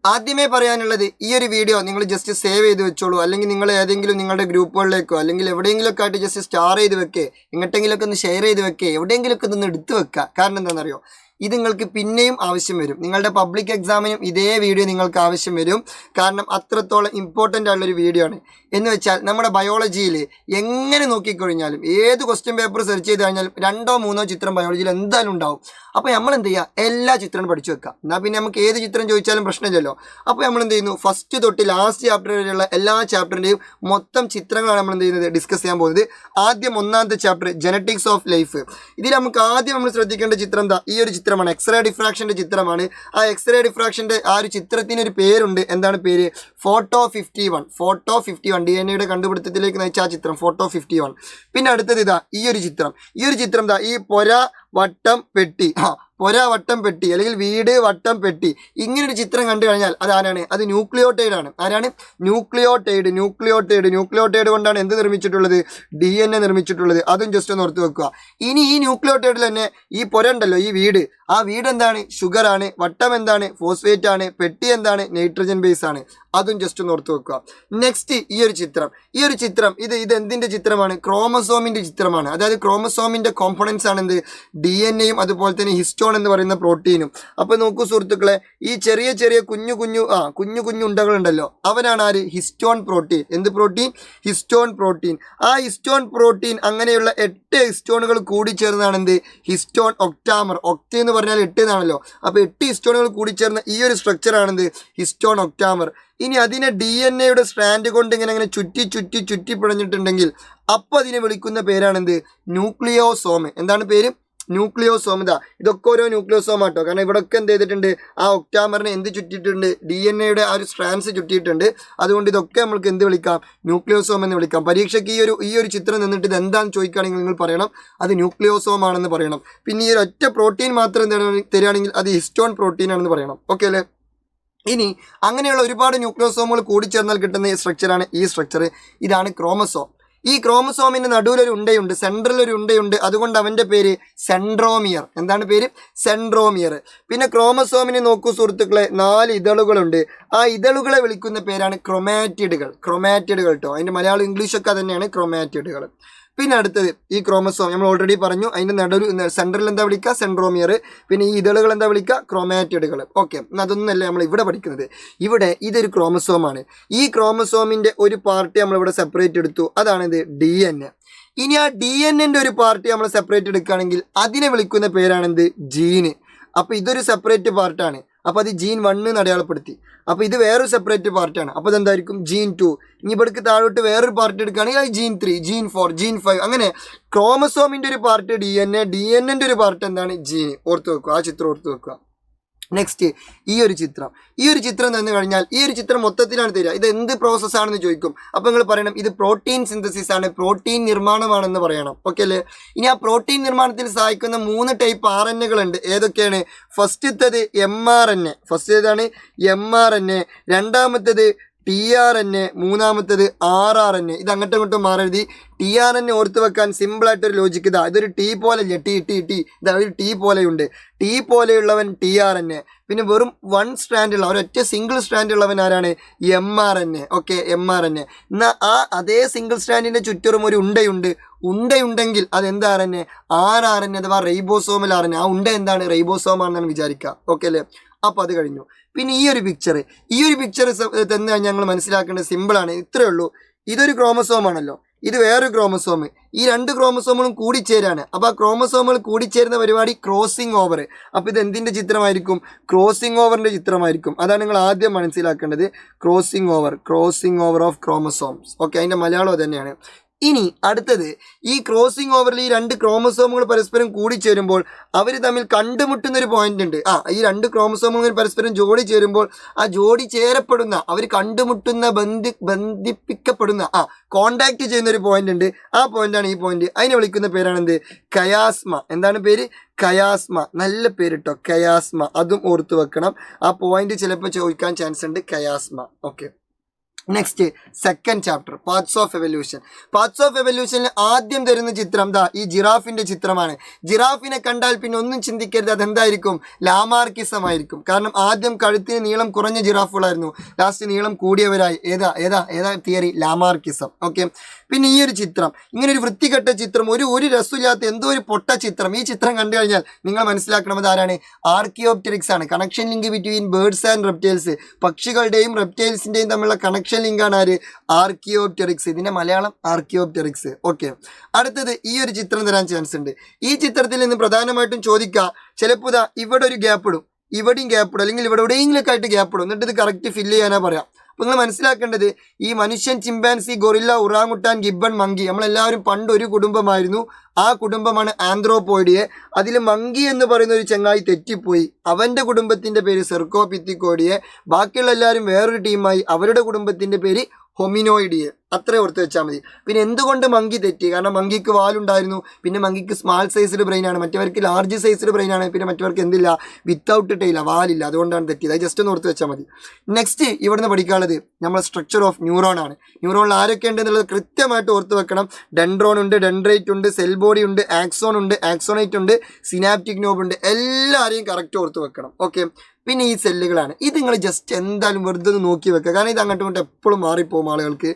ആദ്യമേ പറയാനുള്ളത് ഈ ഒരു വീഡിയോ നിങ്ങൾ ജസ്റ്റ് സേവ് ചെയ്ത് വെച്ചോളൂ, അല്ലെങ്കിൽ നിങ്ങൾ ഏതെങ്കിലും നിങ്ങളുടെ ഗ്രൂപ്പുകളിലേക്കോ അല്ലെങ്കിൽ എവിടെയെങ്കിലുമൊക്കെ ആയിട്ട് ജസ്റ്റ് സ്റ്റാർ ചെയ്ത് വെക്കേ, എങ്ങോട്ടെങ്കിലുമൊക്കെ ഒന്ന് ഷെയർ ചെയ്ത് വെക്കേ, എവിടെയെങ്കിലുമൊക്കെ ഒന്ന് എടുത്ത് വെക്കുക. കാരണം എന്താണെന്നറിയോ, ഇത് നിങ്ങൾക്ക് പിന്നെയും ആവശ്യം വരും. നിങ്ങളുടെ പബ്ലിക് എക്സാമിനും ഇതേ വീഡിയോ നിങ്ങൾക്ക് ആവശ്യം വരും. കാരണം അത്രത്തോളം ഇമ്പോർട്ടൻ്റ് ആയിട്ടുള്ളൊരു വീഡിയോ ആണ്. എന്ന് വെച്ചാൽ നമ്മുടെ ബയോളജിയിൽ എങ്ങനെ നോക്കിക്കഴിഞ്ഞാലും ഏത് ക്വസ്റ്റ്യൻ പേപ്പർ സെർച്ച് ചെയ്ത് കഴിഞ്ഞാലും 2 or 3 ചിത്രം ബയോളജിയിൽ എന്തായാലും ഉണ്ടാവും. അപ്പോൾ നമ്മൾ എന്ത് ചെയ്യുക, എല്ലാ ചിത്രവും പഠിച്ചു വെക്കുക. എന്നാൽ പിന്നെ നമുക്ക് ഏത് ചിത്രം ചോദിച്ചാലും പ്രശ്നമില്ലല്ലോ. അപ്പോൾ നമ്മൾ എന്ത് ചെയ്യുന്നു, ഫസ്റ്റ് തൊട്ട് ലാസ്റ്റ് ചാപ്റ്റർ വരെയുള്ള എല്ലാ ചാപ്റ്ററിൻ്റെയും മൊത്തം ചിത്രങ്ങളാണ് നമ്മൾ എന്ത് ചെയ്യുന്നത്, ഡിസ്കസ് ചെയ്യാൻ പോകുന്നത്. ആദ്യം 1ാമത്തെ ചാപ്റ്റർ ജനറ്റിക്സ് ഓഫ് ലൈഫ്. ഇതിൽ നമുക്ക് ആദ്യം നമ്മൾ ശ്രദ്ധിക്കേണ്ട ചിത്രം എന്താ, ഈ ഒരു ചിത്രമാണ്. എക്സ്റേ ഡിഫ്രാക്ഷൻ്റെ ചിത്രമാണ്. ആ എക്സ്റേ ഡിഫ്രാക്ഷൻ്റെ ആ ഒരു ചിത്രത്തിനൊരു പേരുണ്ട്. എന്താണ് പേര്? ഫോട്ടോ 51. ഫോട്ടോ 51 DNA കണ്ടുപിടുത്തത്തിലേക്ക് നയിച്ച ആ ചിത്രം ഫോട്ടോ 51. പിന്നെ അടുത്തത് ഇതാ ഈ ഒരു ചിത്രം. ഈ ഒരു ചിത്രം ഇതാ, ഈ പൊര വട്ടം പെട്ടി, പൊര വട്ടം പെട്ടി അല്ലെങ്കിൽ വീട് വട്ടം പെട്ടി, ഇങ്ങനൊരു ചിത്രം കണ്ടു കഴിഞ്ഞാൽ അതാരാണ്? അത് ന്യൂക്ലിയോട്ടൈഡ് ആണ്. ആരാണ്? ന്യൂക്ലിയോട്ടൈഡ് കൊണ്ടാണ് എന്ത് നിർമ്മിച്ചിട്ടുള്ളത്? DNA നിർമ്മിച്ചിട്ടുള്ളത്. അതും ജസ്റ്റ് ഒന്ന് ഓർത്ത് വെക്കുക. ഇനി ഈ ന്യൂക്ലിയോട്ടൈഡിൽ തന്നെ ഈ പൊര ഉണ്ടല്ലോ, ഈ വീട്, ആ വീട് എന്താണ്? ഷുഗർ ആണ്. വട്ടം എന്താണ്? ഫോസ്ഫേറ്റ് ആണ്. പെട്ടി എന്താണ്? നൈട്രജൻ ബേസ് ആണ്. അതും ജസ്റ്റ് ഒന്ന് ഓർത്ത് വെക്കുക. നെക്സ്റ്റ് ഈ ഒരു ചിത്രം ഇത് എന്തിൻ്റെ ചിത്രമാണ്? ക്രോമസോമിൻ്റെ ചിത്രമാണ്. അതായത് ക്രോമസോമിൻ്റെ കോമ്പണൻസ് ആണ് എന്ത്? DNA-യും അതുപോലെ തന്നെ ഹിസ്റ്റോൺ എന്ന് പറയുന്ന പ്രോട്ടീനും. അപ്പോൾ നോക്കൂ സുഹൃത്തുക്കളെ, ഈ ചെറിയ കുഞ്ഞു കുഞ്ഞു ഉണ്ടകളുണ്ടല്ലോ, അവനാണ് ആര്? Histone protein. എന്ത് പ്രോട്ടീൻ? Histone protein. ആ ഹിസ്റ്റോൺ പ്രോട്ടീൻ അങ്ങനെയുള്ള 8 ഹിസ്റ്റോണുകൾ കൂടി ചേർന്നാണ് എന്ത്? ഹിസ്റ്റോൺ ഒക്ടാമർ. ഒക്ട എന്ന് പറഞ്ഞാൽ 8 എന്നാണല്ലോ. അപ്പോൾ 8 ഹിസ്റ്റോണുകൾ കൂടി ചേർന്ന ഈ ഒരു സ്ട്രക്ചറാണെന്ത്? ഹിസ്റ്റോൺ ഒക്ടാമർ. ഇനി അതിനെ DNA-യുടെ സ്ട്രാൻഡ് കൊണ്ട് ഇങ്ങനെ ചുറ്റി പിഴഞ്ഞിട്ടുണ്ടെങ്കിൽ അപ്പോൾ അതിനെ വിളിക്കുന്ന പേരാണെന്ത്? ന്യൂക്ലിയോസോം. എന്താണ് പേര്? ന്യൂക്ലിയോസോം. ഇതൊക്കെ ഓരോ ന്യൂക്ലിയോസോം ആട്ടോ. കാരണം ഇവിടെയൊക്കെ എന്ത് ചെയ്തിട്ടുണ്ട്? ആ ഒക്ടാമറിനെ എന്ത് ചുറ്റിയിട്ടുണ്ട്? DNA-യുടെ ആ ഒരു സ്ട്രാൻഡ്സ് ചുറ്റിയിട്ടുണ്ട്. അതുകൊണ്ട് ഇതൊക്കെ നമ്മൾക്ക് എന്ത് വിളിക്കാം? ന്യൂക്ലിയോസോം എന്ന് വിളിക്കാം. പരീക്ഷയ്ക്ക് ഈ ഒരു ചിത്രം നിന്നിട്ട് ഇത് എന്താണെന്ന് ചോദിക്കുകയാണെങ്കിൽ നിങ്ങൾ പറയണം അത് ന്യൂക്ലിയോസോം ആണെന്ന് പറയണം. പിന്നെ ഈ ഒരു ഒറ്റ പ്രോട്ടീൻ മാത്രം തരികയാണെങ്കിൽ അത് ഹിസ്റ്റോൺ പ്രോട്ടീൻ ആണെന്ന് പറയണം. ഓക്കെ അല്ലേ? ഇനി അങ്ങനെയുള്ള ഒരുപാട് ന്യൂക്ലിയോസോമുകൾ കൂടിച്ചേർന്നാൽ കിട്ടുന്ന ഈ സ്ട്രക്ചറാണ് ഈ സ്ട്രക്ചർ. ഇതാണ് ക്രോമസോം. ഈ ക്രോമസോമിൻ്റെ നടുവിലൊരു ഉണ്ടയുണ്ട്, സെൻട്രലൊരു ഉണ്ടയുണ്ട്. അതുകൊണ്ട് അവൻ്റെ പേര് സെൻട്രോമിയർ. എന്താണ് പേര്? സെൻട്രോമിയർ. പിന്നെ ക്രോമസോമിന് നോക്കൂ സുഹൃത്തുക്കളെ, 4 ഇതളുകളുണ്ട്. ആ ഇതളുകളെ വിളിക്കുന്ന പേരാണ് ക്രൊമാറ്റിഡുകൾ കേട്ടോ. അതിൻ്റെ മലയാളം ഇംഗ്ലീഷൊക്കെ തന്നെയാണ് ക്രൊമാറ്റിഡുകൾ. പിന്നെ അടുത്തത് ഈ ക്രോമസോം നമ്മൾ ഓൾറെഡി പറഞ്ഞു. അതിൻ്റെ സെൻട്രൽ എന്താ വിളിക്കുക? സെൻട്രോമിയർ. പിന്നെ ഈ ഇതളുകൾ എന്താ വിളിക്കുക? ക്രോമാറ്റിഡുകൾ. ഓക്കെ, അതൊന്നല്ല നമ്മൾ ഇവിടെ പഠിക്കുന്നത്. ഇവിടെ ഇതൊരു ക്രോമസോമാണ്. ഈ ക്രോമസോമിൻ്റെ ഒരു പാർട്ട് നമ്മളിവിടെ സെപ്പറേറ്റ് എടുത്തു. അതാണിത് DNA. ഇനി ആ DNA-ൻ്റെ ഒരു പാർട്ട് നമ്മൾ സെപ്പറേറ്റ് എടുക്കുകയാണെങ്കിൽ അതിനെ വിളിക്കുന്ന പേരാണെന്ത്? ജീന്. അപ്പോൾ ഇതൊരു സെപ്പറേറ്റ് പാർട്ടാണ്. അപ്പോൾ അത് ജീൻ 1 എന്ന് അടയാളപ്പെടുത്തി. അപ്പോൾ ഇത് വേറൊരു സെപ്പറേറ്റ് പാർട്ടാണ്. അപ്പോൾ അതെന്തായിരിക്കും? ജീൻ 2. ഇനി ഇവിടേക്ക് താഴോട്ട് വേറൊരു പാർട്ട് എടുക്കുകയാണെങ്കിൽ അത് ജീൻ 3, ജീൻ 4, ജീൻ 5. അങ്ങനെ ക്രോമസോമിൻ്റെ ഒരു പാർട്ട് DNA-ൻ്റെ ഒരു പാർട്ട് എന്താണ്? ജീന്. ഓർത്ത് വെക്കുക. ആ ചിത്രം ഓർത്ത് വെക്കുക. നെക്സ്റ്റ് ഈ ഒരു ചിത്രം തന്നു കഴിഞ്ഞാൽ ഈ ഒരു ചിത്രം മൊത്തത്തിലാണ് തരിക. ഇത് എന്ത് പ്രോസസ്സാണെന്ന് ചോദിക്കും. അപ്പോൾ നിങ്ങൾ പറയണം ഇത് പ്രോട്ടീൻ സിന്തസിസ് ആണ്, പ്രോട്ടീൻ നിർമ്മാണമാണെന്ന് പറയണം. ഓക്കെ അല്ലേ? ഇനി ആ പ്രോട്ടീൻ നിർമ്മാണത്തിന് സഹായിക്കുന്ന 3 ടൈപ്പ് RNA-കളുണ്ട്. ഏതൊക്കെയാണ്? ഫസ്റ്റത്തേത് mRNA. ഫസ്റ്റ് ഏതാണ്? mRNA. രണ്ടാമത്തേത് tRNA. മൂന്നാമത്തേത് rRNA. ഇത് അങ്ങോട്ടും ഇങ്ങോട്ടും മാറരുത്. tRNA ഓർത്ത് വെക്കാൻ സിമ്പിളായിട്ടൊരു ലോജിക്ക് ഇതാ. ഇതൊരു ടി പോലെയല്ലേ? ഇതാ ഒരു ടി പോലെയുണ്ട്. ടി പോലെയുള്ളവൻ tRNA. പിന്നെ വെറും 1 സ്ട്രാൻഡുള്ള ഒരൊറ്റ സിംഗിൾ സ്ട്രാൻഡുള്ളവൻ ആരാണ്? mRNA. Okay, mRNA. എന്നാൽ ആ അതേ സിംഗിൾ സ്ട്രാൻഡിൻ്റെ ചുറ്റും ഒരു ഉണ്ടയുണ്ടെങ്കിൽ അതെന്താ RNA? rRNA അഥവാ റൈബോസോമൽ RNA. ആ ഉണ്ട എന്താണ്? റൈബോസോമാണെന്നാണ് വിചാരിക്കുക. ഓക്കെ അല്ലേ? അപ്പോൾ അത് കഴിഞ്ഞു. പിന്നെ ഈ ഒരു പിക്ചർ തന്നു കഴിഞ്ഞാൽ ഞങ്ങൾ മനസ്സിലാക്കേണ്ടത് സിമ്പിളാണ്. ഇത്രയേ ഉള്ളൂ. ഇതൊരു ക്രോമസോം ആണല്ലോ, ഇത് വേറൊരു ക്രോമസോം. ഈ 2 ക്രോമസോമുകളും കൂടിച്ചേരാണ്. അപ്പോൾ ആ ക്രോമസോമുകൾ കൂടിച്ചേരുന്ന പരിപാടി ക്രോസിംഗ് ഓവർ. അപ്പോൾ ഇത് എന്തിൻ്റെ ചിത്രമായിരിക്കും? ക്രോസിംഗ് ഓവറിൻ്റെ ചിത്രമായിരിക്കും. അതാണ് നിങ്ങൾ ആദ്യം മനസ്സിലാക്കേണ്ടത്. Crossing over of chromosomes. Okay, അതിൻ്റെ മലയാളം തന്നെയാണ്. ഇനി അടുത്തത് ഈ ക്രോസിംഗ് ഓവറിൽ ഈ 2 ക്രോമസോമുകൾ പരസ്പരം കൂടിച്ചേരുമ്പോൾ അവർ തമ്മിൽ കണ്ടുമുട്ടുന്നൊരു പോയിന്റ് ഉണ്ട്. ഈ 2 ക്രോമസോമുകൾ പരസ്പരം ജോഡി ചേരുമ്പോൾ ആ ജോഡി ചേരപ്പെടുന്ന, അവർ കണ്ടുമുട്ടുന്ന, ബന്ധിപ്പിക്കപ്പെടുന്ന, കോണ്ടാക്ട് ചെയ്യുന്ന ഒരു പോയിന്റ് ഉണ്ട്. ആ പോയിന്റാണ് ഈ പോയിന്റ്. അതിനെ വിളിക്കുന്ന പേരാണെന്ത്? കയാസ്മ. എന്താണ് പേര്? കയാസ്മ. നല്ല പേര് കേട്ടോ, കയാസ്മ. അതും ഓർത്ത് വെക്കണം. ആ പോയിന്റ് ചിലപ്പോൾ ചോദിക്കാൻ ചാൻസ് ഉണ്ട്, chiasma. Okay, next second chapter parts of evolution. Parts of എവല്യൂഷനിൽ ആദ്യം തരുന്ന ചിത്രം ഈ ജിറാഫിന്റെ ചിത്രമാണ്. ജിറാഫിനെ കണ്ടാൽ പിന്നെ ഒന്നും ചിന്തിക്കരുത്, അതെന്തായിരിക്കും? ലാമാർക്കിസം ആയിരിക്കും. കാരണം ആദ്യം കഴുത്തിന് നീളം കുറഞ്ഞ ജിറാഫുകളായിരുന്നു, ലാസ്റ്റ് നീളം കൂടിയവരായി. ഏതാ തിയറി? ലാമാർക്കിസം. ഓക്കെ. പിന്നെ ഈ ഒരു ചിത്രം, ഇങ്ങനെ ഒരു വൃത്തികെട്ട ചിത്രം, ഒരു രസമില്ലാത്ത എന്തോ ഒരു പൊട്ട ചിത്രം. ഈ ചിത്രം കണ്ടു കഴിഞ്ഞാൽ നിങ്ങൾ മനസ്സിലാക്കണത് ആരാണ്? ആർക്കിയോപ്റ്റെറിക്സ് ആണ്. Connection link between birds and reptiles, പക്ഷികളുടെയും റെപ്റ്റൈൽസിന്റെയും തമ്മിലുള്ള കണക്ഷൻ ലിങ്കാണ് ആര്? ആർക്കിയോപ്റ്റെറിക്സ്. ഇതിന്റെ മലയാളം ആർക്കിയോപ്റ്റെറിക്സ്. ഓക്കെ. അടുത്തത് ഈ ഒരു ചിത്രം തരാൻ ചാൻസ് ഉണ്ട്. ഈ ചിത്രത്തിൽ നിന്ന് പ്രധാനമായിട്ടും ചോദിക്കുക, ചിലപ്പോൾ ഇവിടെ ഒരു ഗ്യാപ്പ് ഇടും, ഇവിടെയും ഗ്യാപ്പ് ഇടും, അല്ലെങ്കിൽ ഇവിടെ എവിടെയെങ്കിലൊക്കെ ആയിട്ട് ഗ്യാപ്പ് ഇടും, എന്നിട്ട് ഇത് കറക്റ്റ് ഫില്ല് ചെയ്യാനാ പറയാം. അപ്പൊ നിങ്ങൾ മനസ്സിലാക്കേണ്ടത്, ഈ മനുഷ്യൻ, ചിമ്പാൻസി, ഗൊറില്ല, ഉറാങ്ങുട്ടാൻ, ഗിബ്ബൺ, മങ്കി, നമ്മളെല്ലാവരും പണ്ട് ഒരു കുടുംബമായിരുന്നു. ആ കുടുംബമാണ് ആന്ത്രോപോയിഡിയെ. അതിൽ മങ്കി എന്ന് പറയുന്ന ഒരു ചങ്ങായി തെറ്റിപ്പോയി, അവന്റെ കുടുംബത്തിന്റെ പേര് സെർക്കോപിത്തിക്കോഡിയെ. ബാക്കിയുള്ള എല്ലാവരും വേറൊരു ടീമായി, അവരുടെ കുടുംബത്തിന്റെ പേര് ഹൊമിനോയിഡിയെ. അത്ര ഓർത്ത് വെച്ചാൽ മതി. പിന്നെ എന്തുകൊണ്ട് മങ്കി തെറ്റി? കാരണം മങ്കിക്ക് വാലുണ്ടായിരുന്നു, പിന്നെ മങ്കിക്ക് സ്മാൾ സൈസ്ഡ് ബ്രെയിൻ ആണ്, മറ്റവർക്ക് ലാർജ് സൈസ്ഡ് ബ്രെയിൻ ആണ്, പിന്നെ മറ്റവർക്ക് എന്തില്ല? വിത്തൗട്ട് ടെയില, വാലില്ല, അതുകൊണ്ടാണ് തെറ്റിയത്. അത് ജസ്റ്റ് ഒന്ന് ഓർത്ത് വെച്ചാൽ മതി. നെക്സ്റ്റ് ഇവിടുന്ന് പഠിക്കാനുള്ളത് നമ്മുടെ സ്ട്രക്ചർ ഓഫ് ന്യൂറോൺ ആണ്. ന്യൂറോണിൽ ആരൊക്കെ ഉണ്ട് എന്നുള്ളത് കൃത്യമായിട്ട് ഓർത്ത് വെക്കണം. ഡെൻഡ്രോൺ ഉണ്ട്, ഡെൻഡ്രൈറ്റ് ഉണ്ട്, സെൽ ബോഡി ഉണ്ട്, ആക്സോൺ ഉണ്ട്, ആക്സോണൈറ്റ് ഉണ്ട്, സിനാപ്റ്റിക് നോബ് ഉണ്ട്. എല്ലാവരെയും കറക്റ്റ് ഓർത്ത് വെക്കണം. ഓക്കെ. പിന്നെ ഈ സെല്ലുകളാണ്. ഇത് നിങ്ങൾ ജസ്റ്റ് എന്തായാലും വെറുതെ ഒന്ന് നോക്കി വെക്കുക, കാരണം ഇത് അങ്ങോട്ടും ഇങ്ങോട്ട് എപ്പോഴും മാറിപ്പോകും ആളുകൾക്ക്.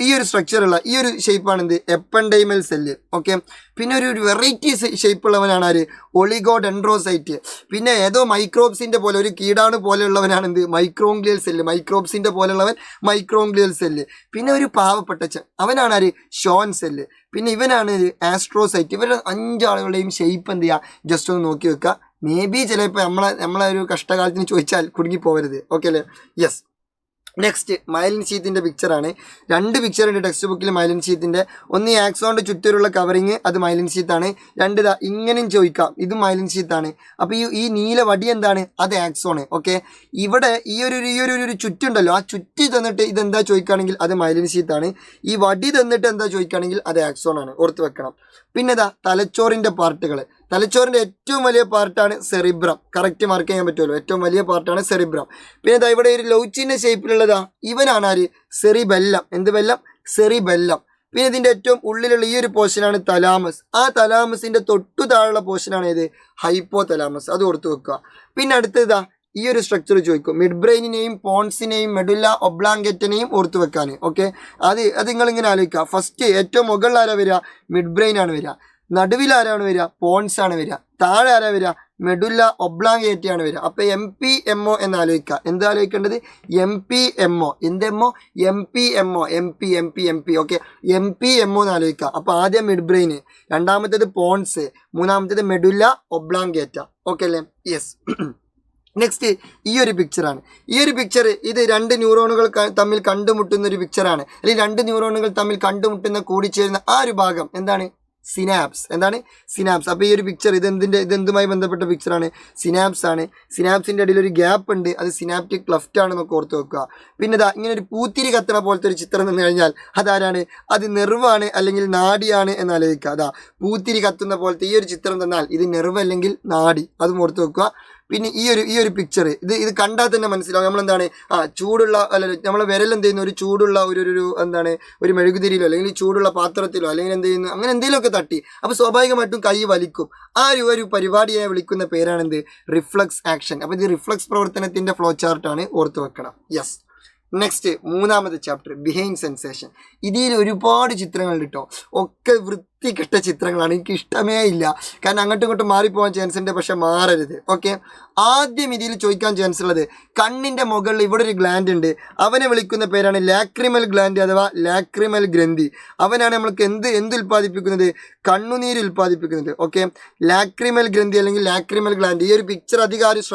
ഈ ഒരു സ്ട്രക്ചറുള്ള ഈ ഒരു ഷേപ്പാണ് എന്ത്? Ependymal cell. ഓക്കെ. പിന്നെ ഒരു വെറൈറ്റി ഷേപ്പ് ഉള്ളവനാണ് ആര്? ഒളിഗോഡെൻഡ്രോസൈറ്റ്. പിന്നെ ഏതോ മൈക്രോബ്സിന്റെ പോലെ, ഒരു കീടാണു പോലെയുള്ളവനാണ് എന്ത്? Microglial cell. മൈക്രോബ്സിന്റെ പോലെയുള്ളവൻ മൈക്രോംഗ്ലിയൽ സെല്ല്. പിന്നെ ഒരു പാവപ്പെട്ട അവനാണ് ആര്? Schwann cell. പിന്നെ ഇവനാണ് ആസ്ട്രോസൈറ്റ്. ഇവരുടെ 5 ആളുകളുടെയും ഷേപ്പ് എന്ത് ചെയ്യുക? ജസ്റ്റ് ഒന്ന് നോക്കി വെക്കുക. മേ ബി ചിലപ്പോൾ നമ്മളെ ഒരു കഷ്ടകാലത്തിന് ചോദിച്ചാൽ കുടുങ്ങി പോകരുത്. ഓക്കെ അല്ലേ? യെസ്. നെക്സ്റ്റ് മൈലിൻ ഷീത്തിൻ്റെ പിക്ചറാണ്. 2 പിക്ചർ ഉണ്ട് ടെക്സ്റ്റ് ബുക്കിൽ മൈലിൻ ഷീത്തിൻ്റെ. ഒന്ന് ഈ ആക്സോണിൻ്റെ ചുറ്റൂരുള്ള കവറിങ്, അത് മൈലിൻ ഷീത്താണ്. 2 ഇങ്ങനെയും ചോദിക്കാം, ഇതും മൈലിൻ ഷീത്താണ്. അപ്പോൾ ഈ നീല വടി എന്താണ്? അത് ആക്സോണ്. ഓക്കെ. ഇവിടെ ഈ ഒരു ചുറ്റുണ്ടല്ലോ, ആ ചുറ്റി തന്നിട്ട് ഇതെന്താ ചോദിക്കുകയാണെങ്കിൽ അത് മൈലിൻ ഷീത്താണ്. ഈ വടി തന്നിട്ട് എന്താ ചോദിക്കുകയാണെങ്കിൽ അത് ആക്സോൺ ആണ്. ഓർത്ത് വെക്കണം. പിന്നെ തലച്ചോറിൻ്റെ പാർട്ടുകൾ. തലച്ചോറിൻ്റെ ഏറ്റവും വലിയ പാർട്ടാണ് സെറിബ്രം. കറക്റ്റ് മാർക്ക് ചെയ്യാൻ പറ്റുമല്ലോ, ഏറ്റവും വലിയ പാർട്ടാണ് സെറിബ്രം. പിന്നെ ഇവിടെ ഒരു ലൗച്ചിൻ്റെ ഷേപ്പിലുള്ളതാ, ഇവനാണ് ആര്? സെറിബെല്ലം. എന്ത് ബെല്ലം? സെറിബെല്ലം. പിന്നെ ഇതിൻ്റെ ഏറ്റവും ഉള്ളിലുള്ള ഈ ഒരു പോർഷനാണ് തലാമസ്. ആ തലാമസിൻ്റെ തൊട്ടു താഴെയുള്ള പോർഷനാണ് ഏത്? Hypo thalamus. അത് ഓർത്ത് വെക്കുക. പിന്നെ അടുത്തതാ ഈ ഒരു സ്ട്രക്ചർ ചോദിക്കും. മിഡ് ബ്രെയിനിനെയും പോൺസിനെയും മെഡുല്ല ഒബ്ലാങ്കറ്റിനെയും ഓർത്ത് വെക്കാൻ. ഓക്കെ. അത് നിങ്ങളിങ്ങനെ ആലോചിക്കുക. ഫസ്റ്റ് ഏറ്റവും മുകളിൽ ആരാ വരിക? മിഡ് ബ്രെയിൻ ആണ് വരിക. നടുവിൽ ആരാണ് വരിക? പോൺസ് ആണ് വരിക. താഴെ ആരാ വരിക? മെഡുല്ല ഒബ്ലാങ്കേറ്റി ആണ് വരിക. അപ്പോൾ MPMO എന്ന് ആലോചിക്കുക. എന്താ ആലോചിക്കേണ്ടത്? MPMO. എന്ത് എമ്മോ? MPMO. MP. ഓക്കെ. MPMO എന്ന് ആലോചിക്കുക. അപ്പോൾ ആദ്യം മിഡ് ബ്രെയിൻ, രണ്ടാമത്തേത് പോൺസ്, മൂന്നാമത്തേത് മെഡുല്ല ഒബ്ലാങ്കേറ്റ. ഓക്കെ അല്ലേ? യെസ്. നെക്സ്റ്റ് ഈ ഒരു പിക്ചറാണ്. ഈ ഒരു പിക്ചർ ഇത് 2 ന്യൂറോണുകൾ തമ്മിൽ കണ്ടുമുട്ടുന്ന ഒരു പിക്ചറാണ്. അല്ലെങ്കിൽ 2 ന്യൂറോണുകൾ തമ്മിൽ കണ്ടുമുട്ടുന്ന കൂടിച്ചേരുന്ന ആ ഒരു ഭാഗം എന്താണ്? സിനാപ്സ്. എന്താണ്? സിനാപ്സ്. അപ്പോൾ ഈ ഒരു പിക്ചർ ഇതെന്തുമായി ബന്ധപ്പെട്ട പിക്ചറാണ്? സിനാപ്സ് ആണ്. സിനാപ്സിൻ്റെ ഇടയിൽ ഒരു ഗ്യാപ്പ് ഉണ്ട്, അത് സിനാപ്റ്റിക് ക്ലഫ്റ്റ് ആണെന്നൊക്കെ ഓർത്ത് വെക്കുക. പിന്നെ ഇങ്ങനെ ഒരു പൂത്തിരി കത്തണ പോലത്തെ ഒരു ചിത്രം നിന്ന് കഴിഞ്ഞാൽ അതാരാണ്? അത് നെർവാണ് അല്ലെങ്കിൽ നാഡിയാണ് എന്ന് ആലോചിക്കുക. പൂത്തിരി കത്തുന്ന പോലത്തെ ഈ ഒരു ചിത്രം തന്നാൽ ഇത് നെർവ് അല്ലെങ്കിൽ നാഡി, അതും ഓർത്ത് വെക്കുക. പിന്നെ ഈ ഒരു പിക്ചർ ഇത് കണ്ടാൽ തന്നെ മനസ്സിലാവും നമ്മളെന്താണ് ചൂടുള്ള നമ്മളെ വിരലെന്ത് ചെയ്യുന്നു, ഒരു ചൂടുള്ള ഒരു എന്താണ് ഒരു മെഴുകുതിരിയിലോ അല്ലെങ്കിൽ ചൂടുള്ള പാത്രത്തിലോ അല്ലെങ്കിൽ എന്ത് ചെയ്യുന്നു അങ്ങനെ എന്തെങ്കിലുമൊക്കെ തട്ടി, അപ്പോൾ സ്വാഭാവികമായിട്ടും കൈ വലിക്കും. ആ ഒരു പരിപാടിയെ വിളിക്കുന്ന പേരാണെന്ത്? Reflux action. അപ്പോൾ ഇത് റിഫ്ലക്സ് പ്രവർത്തനത്തിൻ്റെ ഫ്ലോ ചാർട്ടാണ്, ഓർത്ത് വെക്കണം. യെസ്. നെക്സ്റ്റ് മൂന്നാമത്തെ ചാപ്റ്റർ ബിഹൈൻഡ് സെൻസേഷൻ. ഇതിൽ ഒരുപാട് ചിത്രങ്ങളുണ്ട് കേട്ടോ, ഒക്കെ വൃത്തികെട്ട ചിത്രങ്ങളാണ്, എനിക്ക് ഇഷ്ടമേ ഇല്ല. കാരണം അങ്ങോട്ടും ഇങ്ങോട്ടും മാറിപ്പോകാൻ ചാൻസ് ഉണ്ട്, പക്ഷെ മാറരുത്. ഓക്കെ. ആദ്യം ഇതിൽ ചോദിക്കാൻ ചാൻസ് ഉള്ളത് കണ്ണിൻ്റെ മുകളിൽ ഇവിടെ ഒരു ഗ്ലാൻഡ് ഉണ്ട്, അവനെ വിളിക്കുന്ന പേരാണ് ലാക്രിമൽ ഗ്ലാൻഡ് അഥവാ ലാക്രിമൽ ഗ്രന്ഥി. അവനാണ് നമ്മൾക്ക് എന്ത് ഉൽപ്പാദിപ്പിക്കുന്നത്? കണ്ണുനീര് ഉൽപ്പാദിപ്പിക്കുന്നത്. ഓക്കെ. ലാക്രിമൽ ഗ്രന്ഥി അല്ലെങ്കിൽ ലാക്രിമൽ ഗ്ലാൻഡ്. ഈ ഒരു പിക്ചർ അധികം ആരും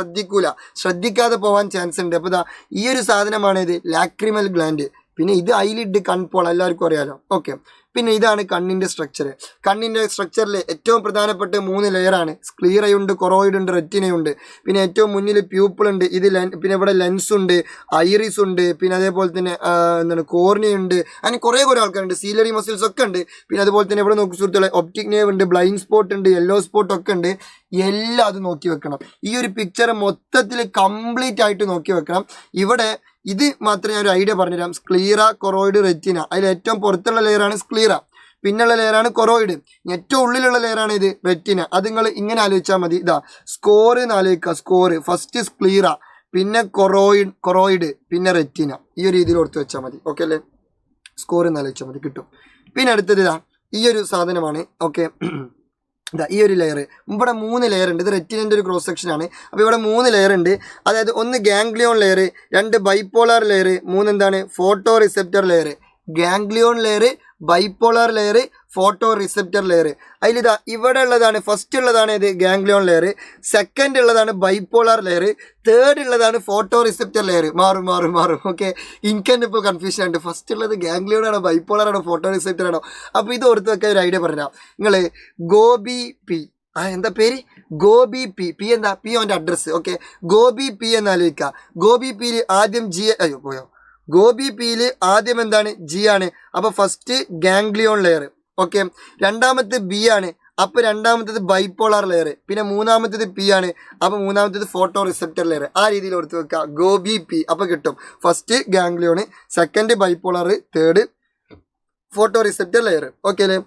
ശ്രദ്ധിക്കാതെ പോകാൻ ചാൻസ് ഉണ്ട്. അപ്പോൾ ഈ ഒരു സാധനമാണ് ഇത് ലാക്രിമൽ ഗ്ലാൻഡ്. പിന്നെ ഇത് ഐലിഡ്, കൺപോൾ, എല്ലാവർക്കും അറിയാലോ. ഓക്കെ. പിന്നെ ഇതാണ് കണ്ണിൻ്റെ സ്ട്രക്ചർ. കണ്ണിൻ്റെ സ്ട്രക്ചറിൽ ഏറ്റവും പ്രധാനപ്പെട്ട 3 ലെയറാണ്. സ്ക്ലീറയുണ്ട്, കൊറോയിഡ് ഉണ്ട്, റെറ്റിനയുണ്ട്. പിന്നെ ഏറ്റവും മുന്നിൽ പ്യൂപ്പിളുണ്ട്. പിന്നെ ഇവിടെ ലെൻസ് ഉണ്ട്, ഐറിസ് ഉണ്ട്, പിന്നെ അതേപോലെ തന്നെ കോർണിയുണ്ട്. അങ്ങനെ കുറേ ആൾക്കാരുണ്ട്. സീലറി മസിൽസ് ഒക്കെ ഉണ്ട്. പിന്നെ അതുപോലെ തന്നെ ഇവിടെ നോക്കി സുഹൃത്തുക്കളെ, ഒപ്റ്റിക് നേവ് ഉണ്ട്, ബ്ലൈൻഡ് സ്പോട്ട് ഉണ്ട്, യെല്ലോ സ്പോട്ട് ഒക്കെ ഉണ്ട്. എല്ലാം അത് നോക്കി വെക്കണം. ഈ ഒരു പിക്ചർ മൊത്തത്തിൽ കംപ്ലീറ്റ് ആയിട്ട് നോക്കി വെക്കണം. ഇവിടെ ഇത് മാത്രമേ ഞാൻ ഒരു ഐഡിയ പറഞ്ഞുതരാം. Sclera, choroid, retina. അതിൽ ഏറ്റവും പുറത്തുള്ള ലെയറാണ് സ്ക്ലീറ, പിന്നുള്ള ലെയറാണ് കൊറോയിഡ്, ഏറ്റവും ഉള്ളിലുള്ള ലെയറാണ് ഇത് റെറ്റിന. അത് നിങ്ങൾ ഇങ്ങനെ ആലോചിച്ചാൽ മതി. ഇതാ സ്കോർ എന്ന് ആലോചിക്കുക. സ്കോർ ഫസ്റ്റ് സ്ക്ലീറ, പിന്നെ കൊറോയിഡ്, പിന്നെ റെറ്റിന. ഈ ഒരു രീതിയിൽ ഓർത്ത് വെച്ചാൽ മതി. ഓക്കെ അല്ലേ? സ്കോർ എന്ന് ആലോചിച്ചാൽ മതി, കിട്ടും. പിന്നെ അടുത്തത് ഇതാ ഈ ഒരു സാധനമാണ്. ഓക്കെ, ഇതാ ഈ ഒരു ലെയർ. ഇവിടെ 3 ലെയർ ഉണ്ട്. ഇത് റെറ്റിനൻ്റെ ഒരു ക്രോസ് സെക്ഷൻ ആണ്. അപ്പോൾ ഇവിടെ 3 ലെയർ ഉണ്ട്. അതായത് 1 ഗാംഗ്ലിയോൺ ലെയർ, 2 ബൈപ്പോളാർ ലെയർ, 3 എന്താണ് photoreceptor layer. Ganglion layer, bipolar layer, photoreceptor layer. അതിലിതാ ഇവിടെ ഉള്ളതാണ് ഫസ്റ്റ് ഉള്ളതാണ് ഇത് ഗാംഗ്ലിയോൺ ലെയർ, സെക്കൻഡ് ഉള്ളതാണ് ബൈപ്പോളാർ ലെയർ, തേർഡ് ഉള്ളതാണ് ഫോട്ടോ റിസെപ്റ്റർ ലെയർ. മാറും. ഓക്കെ, എനിക്ക് തന്നെ ഇപ്പോൾ കൺഫ്യൂഷൻ ഉണ്ട്. ഫസ്റ്റ് ഉള്ളത് ഗാംഗ്ലിയോൺ ആണോ, ബൈപ്പോളാർ ആണോ, ഫോട്ടോ റിസെപ്റ്റർ ആണോ? അപ്പോൾ ഇത് ഓർത്ത് വെക്കാൻ ഒരു ഐഡിയ പറഞ്ഞാൽ നിങ്ങൾ ഗോബി പി, എന്താ പേര്? ഗോബി പി എന്താ? പി അവൻ്റെ അഡ്രസ്സ്. ഓക്കെ, ഗോബി പി എന്ന് ആലോചിക്കുക. ഗോബി പിയിൽ ആദ്യം ഗോബി പിയിൽ ആദ്യം എന്താണ്? ജി ആണ്. അപ്പോൾ ഫസ്റ്റ് ഗാംഗ്ലിയോൺ ലെയർ. ഓക്കെ, രണ്ടാമത്തെ ബി ആണ്. അപ്പോൾ രണ്ടാമത്തേത് ബൈപ്പോളാർ ലെയർ, പിന്നെ മൂന്നാമത്തേത് പി ആണ്. അപ്പോൾ മൂന്നാമത്തേത് ഫോട്ടോ റിസെപ്റ്റർ ലെയർ. ആ രീതിയിൽ ഓർത്ത് വെക്കുക, ഗോബി പി. അപ്പോൾ കിട്ടും first ganglion, second bipolar, third photo receptor layer. Okay അല്ലേ?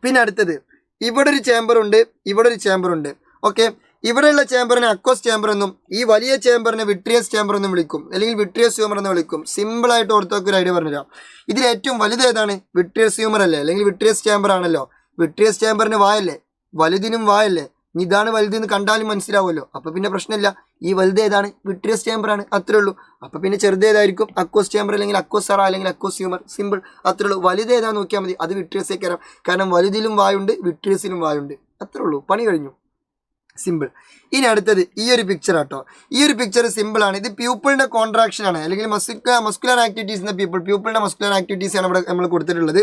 പിന്നെ അടുത്തത് ഇവിടെ ഒരു ചേംബർ ഉണ്ട്, ഇവിടെ ഒരു ചേംബർ ഉണ്ട്. ഓക്കെ, ഇവിടെയുള്ള ചേംബറിനെ അക്വസ് ചേംബർ എന്നും ഈ വലിയ ചേംബറിനെ വിട്രിയസ് ചേംബർ എന്നും വിളിക്കും, അല്ലെങ്കിൽ വിട്രിയസ് ഹ്യൂമർ എന്ന് വിളിക്കും. സിമ്പിളായിട്ട് ഓർത്ത് ഒരു ഐഡിയ പറഞ്ഞുതരാം. ഇതിൽ ഏറ്റവും വലുത് ഏതാണ്? വിട്രിയസ് ഹ്യൂമർ അല്ലേ, അല്ലെങ്കിൽ വിട്രിയസ് ചേംബർ ആണല്ലോ. വിട്രിയസ് ചേംബറിന് വായല്ലേ, വലുതിനും വായല്ലേ. ഇതാണ് വലുതെന്ന് കണ്ടാലും മനസ്സിലാവുമല്ലോ. അപ്പോൾ പിന്നെ പ്രശ്നമില്ല. ഈ വലുത് ഏതാണ്? വിട്രിയസ് ചേംബർ ആണ്, അത്രേ ഉള്ളൂ. അപ്പോൾ പിന്നെ ചെറുതേതായിരിക്കും? അക്വസ് ചേംബർ, അല്ലെങ്കിൽ അക്വസ് അറ, അല്ലെങ്കിൽ അക്വസ് ഹ്യൂമർ. സിമ്പിൾ, അത്രേ ഉള്ളൂ. വലുത് ഏതാന്ന് നോക്കിയാൽ മതി, അത് വിട്രിയസേ കയറാം. കാരണം വലുതിലും വായുണ്ട്, വിട്രിയസിലും വായുണ്ട്. അത്രേ ഉള്ളൂ, പണി കഴിഞ്ഞു. സിമ്പിൾ. ഇനി അടുത്തത് ഈ ഒരു പിക്ചർ ആട്ടോ. ഈ ഒരു പിക്ചർ സിമ്പിൾ ആണ്. ഇത് പ്യൂപ്പിളിന്റെ കോൺട്രാക്ഷൻ ആണ്, അല്ലെങ്കിൽ മസ്കുലർ ആക്ടിവിറ്റീസ് ഇൻ പ്യൂപ്പിളിന്റെ മസ്കുലർ ആക്ടിവിറ്റീസ് ആണ് ഇവിടെ നമ്മൾ കൊടുത്തിട്ടുള്ളത്.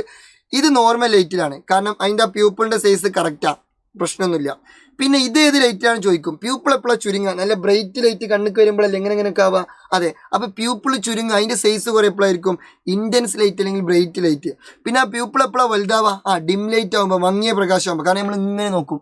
ഇത് നോർമൽ ലൈറ്റിലാണ്, കാരണം അതിൻ്റെ ആ പ്യൂപ്പിളിന്റെ സൈസ് കറക്റ്റാ, പ്രശ്നമൊന്നുമില്ല. പിന്നെ ഇത് ഏത് ലൈറ്റിലാണ് ചോദിക്കും. പ്യൂപ്പിൾ എപ്പോഴാണ് ചുരുങ്ങുക? നല്ല ബ്രൈറ്റ് ലൈറ്റ് കണ്ണിക്ക് വരുമ്പോഴല്ലേ എങ്ങനെയൊക്കെ ആവുക? അതെ, അപ്പോൾ പ്യൂപ്പിൾ ചുരുങ്ങുക, അതിൻ്റെ സൈസ് കുറേ എപ്പോഴായിരിക്കും? ഇൻറ്റൻസ് ലൈറ്റ് അല്ലെങ്കിൽ ബ്രൈറ്റ് ലൈറ്റ്. പിന്നെ ആ പ്യൂപ്പിൾ എപ്പോഴാണ് വലുതാവുക? ഡിം ലൈറ്റ് ആകുമ്പോൾ, മങ്ങിയ പ്രകാശം ആകുമ്പോൾ. കാരണം നമ്മൾ ഇങ്ങനെ നോക്കും,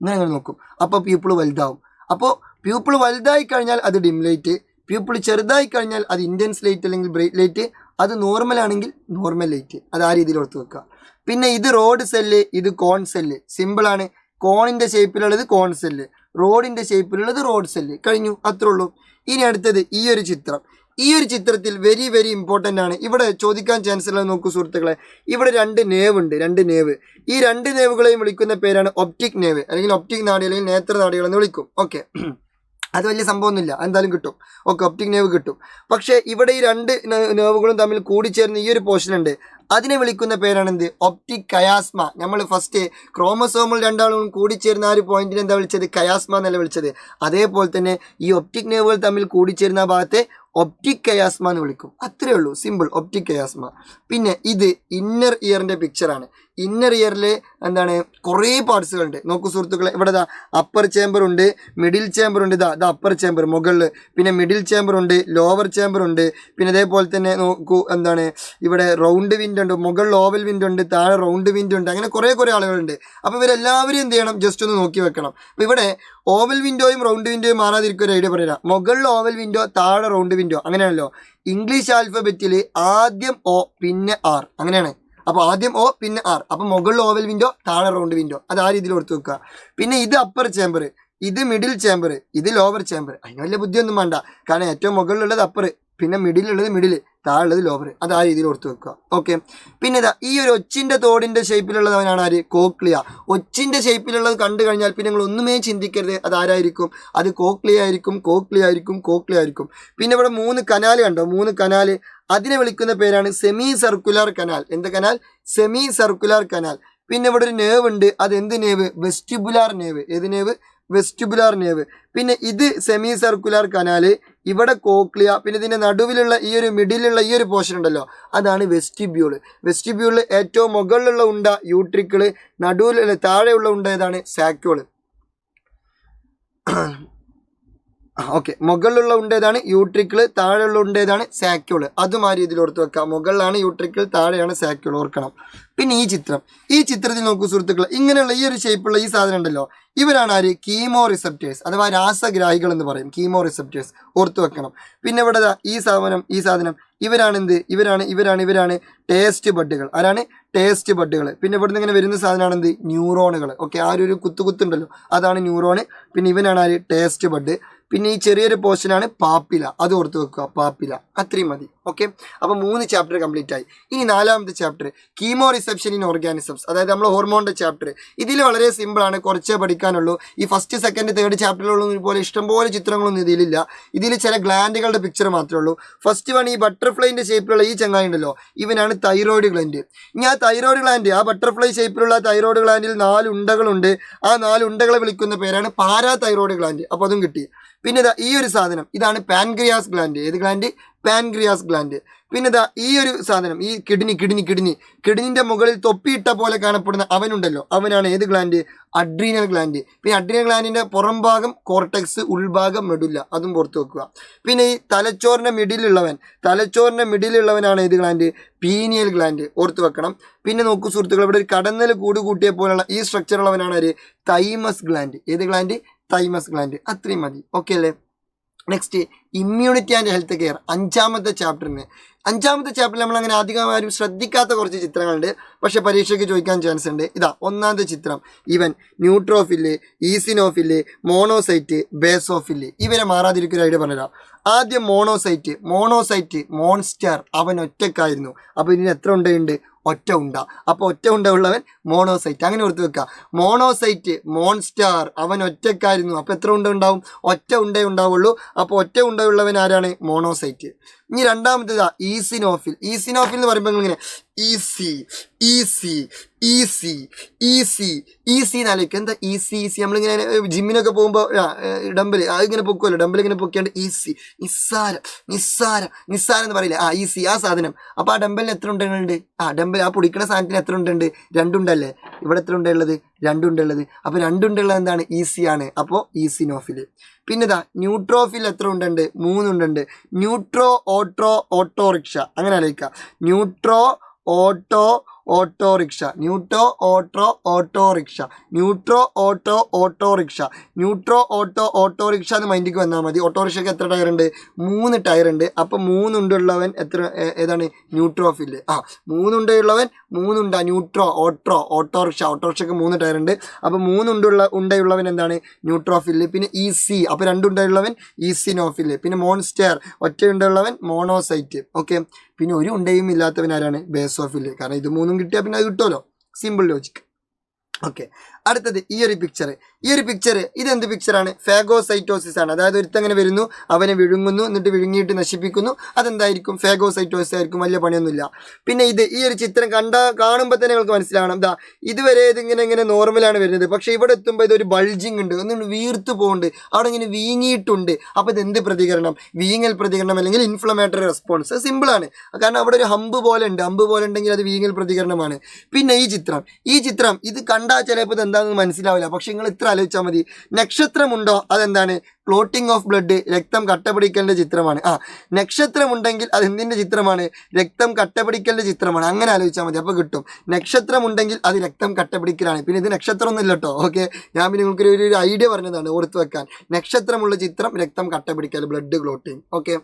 ഇങ്ങനെ നോക്കും, അപ്പോൾ പ്യൂപ്പിൾ വലുതാവും. അപ്പോൾ പ്യൂപ്പിൾ വലുതായി കഴിഞ്ഞാൽ അത് ഡിം ലൈറ്റ്, പ്യൂപ്പിൾ ചെറുതായി കഴിഞ്ഞാൽ അത് ഇൻറ്റൻസ് ലൈറ്റ് അല്ലെങ്കിൽ ബ്രൈറ്റ് ലൈറ്റ്, അത് നോർമൽ ആണെങ്കിൽ നോർമൽ ലൈറ്റ്. അത് ആ രീതിയിൽ ഓർത്ത് വെക്കുക. പിന്നെ ഇത് റോഡ് സെല്ല്, ഇത് കോൺ സെല്ല്. സിമ്പിളാണ്. കോണിൻ്റെ ഷേപ്പിലുള്ളത് കോൺ സെല്ല്, റോഡിൻ്റെ ഷേപ്പിലുള്ളത് റോഡ് സെല്ല്. കഴിഞ്ഞു, അത്രേ ഉള്ളൂ. ഇനി അടുത്തത് ഈ ഒരു ചിത്രം. ഈ ഒരു ചിത്രത്തിൽ വെരി വെരി ഇമ്പോർട്ടൻ്റ് ആണ്. ഇവിടെ ചോദിക്കാൻ ചാൻസ് ഉള്ളത് നോക്കൂ സുഹൃത്തുക്കളെ. ഇവിടെ 2 നേവ് ഉണ്ട്, 2 നേവ്. ഈ 2 നേവുകളെയും വിളിക്കുന്ന പേരാണ് ഒപ്റ്റിക് നേവ്, അല്ലെങ്കിൽ ഒപ്റ്റിക് നാഡി, അല്ലെങ്കിൽ നേത്രനാഡികൾ എന്ന് വിളിക്കും. ഓക്കെ, അത് വലിയ സംഭവമൊന്നുമില്ല, എന്തായാലും കിട്ടും. ഓക്കെ, ഒപ്റ്റിക് നേവ് കിട്ടും. പക്ഷേ ഇവിടെ ഈ 2 നേവുകളും തമ്മിൽ കൂടിച്ചേർന്ന് ഈ ഒരു പോർഷൻ ഉണ്ട്, അതിനെ വിളിക്കുന്ന പേരാണ് എന്ത്? ഒപ്റ്റിക് കയാസ്മ. നമ്മൾ ഫസ്റ്റ് ക്രോമസോമൽ 2 കൂടിച്ചേരുന്ന ആ ഒരു പോയിന്റിന് എന്താ വിളിച്ചത്? കയാസ്മ എന്നല്ല വിളിച്ചത്. അതേപോലെ തന്നെ ഈ ഒപ്റ്റിക് നേവുകൾ തമ്മിൽ കൂടിച്ചേരുന്ന ഭാഗത്തെ ഒപ്റ്റിക് കയാസ്മ എന്ന് വിളിക്കും. അത്രേ ഉള്ളൂ, സിമ്പിൾ, ഒപ്റ്റിക് കയാസ്മ. പിന്നെ ഇത് ഇന്നർ ഇയറിൻ്റെ പിക്ചറാണ്. ഇന്നർ ഇയറിൽ എന്താണ്? കുറേ പാർട്സുകളുണ്ട്. നോക്കൂ സുഹൃത്തുക്കളെ, ഇവിടെ ഇതാ അപ്പർ ചേംബർ ഉണ്ട്, മിഡിൽ ചേംബർ ഉണ്ട്. ഇതാ അപ്പർ ചേംബർ മുകളിൽ, പിന്നെ മിഡിൽ ചേംബർ ഉണ്ട്, ലോവർ ചേംബർ ഉണ്ട്. പിന്നെ അതേപോലെ തന്നെ നോക്കൂ, എന്താണ് ഇവിടെ റൗണ്ട് വിൻഡ് ഉണ്ട്, മുകളിൽ ഓവൽ വിൻഡ് ഉണ്ട്, താഴെ റൗണ്ട് വിൻഡ് ഉണ്ട്. അങ്ങനെ കുറേ ആളുകളുണ്ട്. അപ്പോൾ ഇവരെല്ലാവരും എന്ത് ചെയ്യണം? ജസ്റ്റ് ഒന്ന് നോക്കി വെക്കണം. അപ്പോൾ ഇവിടെ ഓവൽ വിൻഡോയും റൗണ്ട് വിൻഡോയും മാറാതിരിക്കും ഒരു ഐഡിയ പറയാം. മുകളിൽ ഓവൽ വിൻഡോ, താഴെ റൗണ്ട് വിൻഡോ, അങ്ങനെയാണല്ലോ. ഇംഗ്ലീഷ് ആൽഫബറ്റിൽ ആദ്യം ഒ പിന്നെ ആർ, അങ്ങനെയാണ്. അപ്പോൾ ആദ്യം ഒ പിന്നെ ആർ. അപ്പോൾ മുകളിൽ ഓവൽ വിൻഡോ, താഴെ റൗണ്ട് വിൻഡോ. അത് ആ രീതിയിൽ ഓർത്ത് വെക്കുക. പിന്നെ ഇത് അപ്പർ ചേംബർ, ഇത് മിഡിൽ ചേംബർ, ഇത് ലോവർ ചേംബർ. അതിന് വലിയ ബുദ്ധിയൊന്നും വേണ്ട, കാരണം ഏറ്റവും മുകളിലുള്ളത് അപ്പർ, പിന്നെ മിഡിലുള്ളത് മിഡിൽ, താഴെയുള്ളത് ലോവർ. അത് ആ രീതിയിൽ ഓർത്ത് വെക്കുക. ഓക്കെ, പിന്നെ ഇതാ ഈ ഒരു ഒച്ചിൻ്റെ തോടിൻ്റെ ഷേപ്പിലുള്ളവനാണ് ആര്? കോക്ലിയ. ഒച്ചിൻ്റെ ഷേപ്പിലുള്ളത് കണ്ടു കഴിഞ്ഞാൽ പിന്നെ നിങ്ങൾ ഒന്നുമേ ചിന്തിക്കരുത്, അത് ആരായിരിക്കും? അത് കോക്ലിയ ആയിരിക്കും, കോക്ലിയ ആയിരിക്കും, കോക്ലിയ ആയിരിക്കും. പിന്നെ ഇവിടെ 3 കനാൽ കണ്ടോ? 3 കനാൽ. അതിനെ വിളിക്കുന്ന പേരാണ് സെമി സർക്കുലർ കനാൽ. എന്ത് കനാൽ? Semi circular canal. പിന്നെ ഇവിടെ ഒരു നേവ് ഉണ്ട്, അത് എന്ത് നേവ്? വെസ്റ്റിബുലാർ നേവ്. ഏത് നേവ്? വെസ്റ്റിബുലാർ നേവ്. പിന്നെ ഇത് സെമി സർക്കുലർ കനാല്, ഇവിടെ കോക്ലിയ. പിന്നെ ഇതിൻ്റെ നടുവിലുള്ള ഈ ഒരു മിഡിലുള്ള ഈ ഒരു പോർഷൻ ഉണ്ടല്ലോ, അതാണ് വെസ്റ്റിബ്യൂള്. വെസ്റ്റിബ്യൂളിൽ ഏറ്റവും മുകളിലുള്ള ഉണ്ട യൂട്രിക്കിള്, നടുവിലുള്ള താഴെയുള്ള ഉണ്ട ഏതാണ്? സാക്യോള്. ഓക്കെ, മുകളിലുള്ള ഉണ്ടേതാണ് യൂട്രിക്കിള്, താഴെയുള്ള ഉണ്ടേതാണ് സാക്യൂള്. അതും ആ രീതിയിൽ ഓർത്ത് വെക്കാം. മുകളിലാണ് യൂട്രിക്കിൾ, താഴെയാണ് സാക്യൂൾ, ഓർക്കണം. പിന്നെ ഈ ചിത്രത്തിൽ നോക്കൂ സുഹൃത്തുക്കൾ, ഇങ്ങനെയുള്ള ഈ ഒരു ഷേപ്പുള്ള ഈ സാധനം ഉണ്ടല്ലോ, ഇവരാണ് ആര്? കീമോ റിസപ്റ്റേഴ്സ് അഥവാ രാസഗ്രാഹികൾ എന്ന് പറയും. കീമോ റിസപ്റ്റേഴ്സ് ഓർത്ത് വെക്കണം. പിന്നെ ഇവിടെ ഈ സാധനം ഇവരാണ് എന്ത്? ഇവരാണ് ടേസ്റ്റ് ബഡുകൾ. ആരാണ്? ടേസ്റ്റ് ബഡുകൾ. പിന്നെ ഇവിടുന്ന് ഇങ്ങനെ വരുന്ന സാധനമാണ് എന്ത്? ന്യൂറോണുകൾ. ഓക്കെ, ആ ഒരു കുത്തുണ്ടല്ലോ, അതാണ് ന്യൂറോണ്. പിന്നെ ഇവനാണ് ആര്? Taste bud. പിന്നെ ഈ ചെറിയൊരു പോർഷനാണ് പാപ്പില, അത് ഓർത്ത് വെക്കുക, പാപ്പില. അത്രയും മതി. ഓക്കെ, അപ്പോൾ 3 ചാപ്റ്റർ കംപ്ലീറ്റ് ആയി. ഇനി 4ാമത്തെ chapter chemoreception in organisms, അതായത് നമ്മൾ ഹോർമോണിൻ്റെ ചാപ്റ്റർ. ഇതിൽ വളരെ സിമ്പിളാണ്, കുറച്ചേ പഠിക്കാനുള്ളൂ. ഈ ഫസ്റ്റ്, സെക്കൻഡ്, തേർഡ് ചാപ്റ്ററിലുള്ള പോലെ ഇഷ്ടംപോലെ ചിത്രങ്ങളൊന്നും ഇതിലില്ല. ഇതിൽ ചില ഗ്ലാൻഡുകളുടെ പിക്ചർ മാത്രമേ ഉള്ളൂ. ഫസ്റ്റ് വൺ ഈ ബട്ടർഫ്ലൈൻ്റെ ഷേപ്പിലുള്ള ഈ ചങ്ങായി ഉണ്ടല്ലോ, ഇവനാണ് തൈറോയിഡ് ഗ്ലാൻഡ്. ഇനി ആ തൈറോയിഡ് ഗ്ലാൻഡ്, ആ ബട്ടർഫ്ലൈ ഷേപ്പിലുള്ള തൈറോയിഡ് ഗ്ലാൻഡിൽ 4 ഉണ്ടകളുണ്ട്. ആ 4 ഉണ്ടകളെ വിളിക്കുന്ന പേരാണ് പാരാ തൈറോയിഡ് ഗ്ലാൻഡ്. അപ്പോൾ അതും കിട്ടി. പിന്നെ ഈ ഒരു സാധനം, ഇതാണ് പാൻക്രിയാസ് ഗ്ലാൻഡ്. ഏത് ഗ്ലാൻഡ്? Pancreas gland. പിന്നെ ഈ ഒരു സാധനം, ഈ കിഡ്നിന്റെ മുകളിൽ തൊപ്പിയിട്ട പോലെ കാണപ്പെടുന്ന അവനുണ്ടല്ലോ, അവനാണ് ഏത് ഗ്ലാൻഡ്? Adrenal gland. പിന്നെ അഡ്രീനൽ ഗ്ലാൻഡിന്റെ പുറം ഭാഗം കോർട്ടെക്സ്, ഉൾഭാഗം മെഡുല്ല, അതും പുറത്ത് വെക്കുക. പിന്നെ ഈ തലച്ചോറിന്റെ മിഡിലുള്ളവനാണ് ഏത് ഗ്ലാൻഡ്? പീനിയൽ ഗ്ലാൻഡ്, ഓർത്ത് വെക്കണം. പിന്നെ നോക്കൂ സുഹൃത്തുക്കൾ, ഇവിടെ ഒരു കടന്നൽ കൂട്ടിയ പോലുള്ള ഈ സ്ട്രക്ചർ ഉള്ളവനാണ് ഒരു തൈമസ് ഗ്ലാൻഡ്. ഏത് ഗ്ലാൻഡ്? Thymus gland. അത്രയും മതി. ഓക്കെ അല്ലേ? Next immunity and health care, 5ാമത്തെ ചാപ്റ്ററിന്. 5ാമത്തെ ചാപ്റ്ററിൽ നമ്മൾ അങ്ങനെ അധികമാരും ശ്രദ്ധിക്കാത്ത കുറച്ച് ചിത്രങ്ങളുണ്ട്, പക്ഷെ പരീക്ഷയ്ക്ക് ചോദിക്കാൻ ചാൻസ് ഉണ്ട്. ഇതാ 1ാമത്തെ ചിത്രം, ഇവൻ ന്യൂട്രോഫില്, ഈസിനോഫില്, മോണോസൈറ്റ്, ബേസോഫില്. ഇവരെ മാറാതിരിക്കുന്ന ഐഡിയ പറഞ്ഞുതരാം. ആദ്യം മോണോസൈറ്റ് മോൺസ്റ്റർ, അവൻ ഒറ്റക്കായിരുന്നു. അപ്പോൾ ഇതിന് എത്ര ഉണ്ടയുണ്ട്? ഒറ്റ ഉണ്ട. അപ്പോൾ ഒറ്റ ഉണ്ട ഉള്ളവൻ മോണോസൈറ്റ്, അങ്ങനെ ഓർത്ത് വെക്കുക. മോണോസൈറ്റ് മോൺസ്റ്റാർ, അവൻ ഒറ്റക്കായിരുന്നു. അപ്പോൾ എത്ര ഉണ്ട ഉണ്ടാവും? ഒറ്റ ഉണ്ടേ ഉണ്ടാവുള്ളൂ. അപ്പോൾ ഒറ്റ ഉണ്ടയുള്ളവൻ ആരാണ്? മോണോസൈറ്റ്. ഇനി 2ാമത്തേതാ ഈസിനോഫിൽ എന്ന് പറയുമ്പോൾ ഇങ്ങനെ ഈസി എന്നാലേക്ക്. എന്താ ഈസി? നമ്മളിങ്ങനെ ജിമ്മിനൊക്കെ പോകുമ്പോൾ ഡംബൽ അതിങ്ങനെ പൊക്കുമല്ലോ, ഡംബൽ ഇങ്ങനെ പൊക്കിയാണ്ട് ഈസി, നിസ്സാരം എന്ന് പറയില്ല, ഈസി, ആ സാധനം. അപ്പോൾ ആ ഡംബലിന് എത്ര ഉണ്ടുണ്ട്? ഡംബൽ, ആ പൊടിക്കുന്ന സാധനത്തിന് എത്ര ഉണ്ടുണ്ട്? 2 ഉണ്ടല്ലേ? ഇവിടെ എത്ര ഉണ്ടുള്ളത്? 2 ഉണ്ടുള്ളത്. അപ്പോൾ 2 ഉണ്ടുള്ളത് എന്താണ്? ഈസിയാണ്. അപ്പോൾ ഈസിനോഫിൽ. പിന്നെ ന്യൂട്രോഫിൽ എത്ര ഉണ്ടുണ്ട്? 3 ഉണ്ടുണ്ട്. ന്യൂട്രോ ഓട്ടോറിക്ഷ, അങ്ങനെ ആലോചിക്കുക. ന്യൂട്രോ ഓട്ടോറിക്ഷ എന്ന് മൈൻഡിക്ക് വന്നാൽ മതി. ഓട്ടോറിക്ഷയ്ക്ക് എത്ര ടയർ ഉണ്ട്? 3 ടയർ ഉണ്ട്. അപ്പം 3 ഉണ്ടുള്ളവൻ ഏതാണ്? ന്യൂട്രോഫിൽ. 3 ഉണ്ടുള്ളവൻ 3 ഉണ്ട ഓട്ടോറിക്ഷയ്ക്ക് 3 ടയർ ഉണ്ട്. അപ്പം 3 ഉണ്ടയുള്ളവൻ എന്താണ്? ന്യൂട്രോഫിൽ. പിന്നെ ഈസി, അപ്പോൾ 2 ഉണ്ടയുള്ളവൻ ഈസിനോഫിൽ. പിന്നെ മോൺസ്റ്റർ, ഒറ്റ ഉണ്ടയുള്ളവൻ മോണോസൈറ്റ്. ഓക്കെ, പിന്നെ ഒരു ഉണ്ടയും ഇല്ലാത്തവൻ ആരാണ്? ബേസോഫിൽ. കാരണം ഇത് 3 കിട്ടിയാൽ പിന്നെ അത് കിട്ടുമല്ലോ. Simple logic. ഓക്കെ, അടുത്തത് ഈ ഒരു പിക്ചർ ഇതെന്ത് പിക്ചറാണ്? ഫാഗോസൈറ്റോസിസ് ആണ്. അതായത് ഒരുത്തങ്ങനെ വരുന്നു, അവനെ വിഴുങ്ങുന്നു, എന്നിട്ട് വിഴുങ്ങിയിട്ട് നശിപ്പിക്കുന്നു. അതെന്തായിരിക്കും? ഫാഗോസൈറ്റോസിസ് ആയിരിക്കും. വലിയ പണിയൊന്നുമില്ല. പിന്നെ ഈ ഒരു ചിത്രം കാണുമ്പോൾ തന്നെ നിങ്ങൾക്ക് മനസ്സിലാവണം, ഇതുവരെ ഇതിങ്ങനെ നോർമലാണ് വരുന്നത്. പക്ഷേ ഇവിടെ എത്തുമ്പോൾ ഇതൊരു ബൾജിങ് ഉണ്ട്, ഒന്നും വീർത്ത് പോകുന്നുണ്ട്, അവിടെ ഇങ്ങനെ വീങ്ങിയിട്ടുണ്ട്. അപ്പോൾ ഇതെന്ത് പ്രതികരണം? വീങ്ങൽ പ്രതികരണം അല്ലെങ്കിൽ ഇൻഫ്ലമേറ്ററി റെസ്പോൺസ്. സിമ്പിളാണ്, കാരണം അവിടെ ഒരു ഹമ്പ് പോലെ ഉണ്ടെങ്കിൽ അത് വീങ്ങൽ പ്രതികരണമാണ്. പിന്നെ ഈ ചിത്രം ഇത് കണ്ടാൽ ചിലപ്പോൾ ഇത് എന്താണെന്ന് മനസ്സിലാവില്ല. പക്ഷെ നിങ്ങൾ ഇത്ര ആലോചിച്ചാൽ മതി. നക്ഷത്രമുണ്ടോ? അതെന്താണ്? ക്ലോട്ടിംഗ് ഓഫ് ബ്ലഡ്, രക്തം കട്ടപിടിക്കലിൻ്റെ ചിത്രമാണ്. നക്ഷത്രമുണ്ടെങ്കിൽ അത് എന്തിൻ്റെ ചിത്രമാണ്? രക്തം കട്ടപിടിക്കലിൻ്റെ ചിത്രമാണ്. അങ്ങനെ ആലോചിച്ചാൽ മതി, അപ്പോൾ കിട്ടും. നക്ഷത്രമുണ്ടെങ്കിൽ അത് രക്തം കട്ടപിടിക്കലാണ്. പിന്നെ ഇത് നക്ഷത്രമൊന്നും ഇല്ല കേട്ടോ. ഓക്കെ, ഞാൻ പിന്നെ നിങ്ങൾക്കൊരു ഐഡിയ പറഞ്ഞതാണ്, ഓർത്ത് വെക്കാൻ. നക്ഷത്രമുള്ള ചിത്രം, രക്തം കട്ടപിടിക്കൽ, ബ്ലഡ് ക്ലോട്ടിങ്. ഓക്കെ,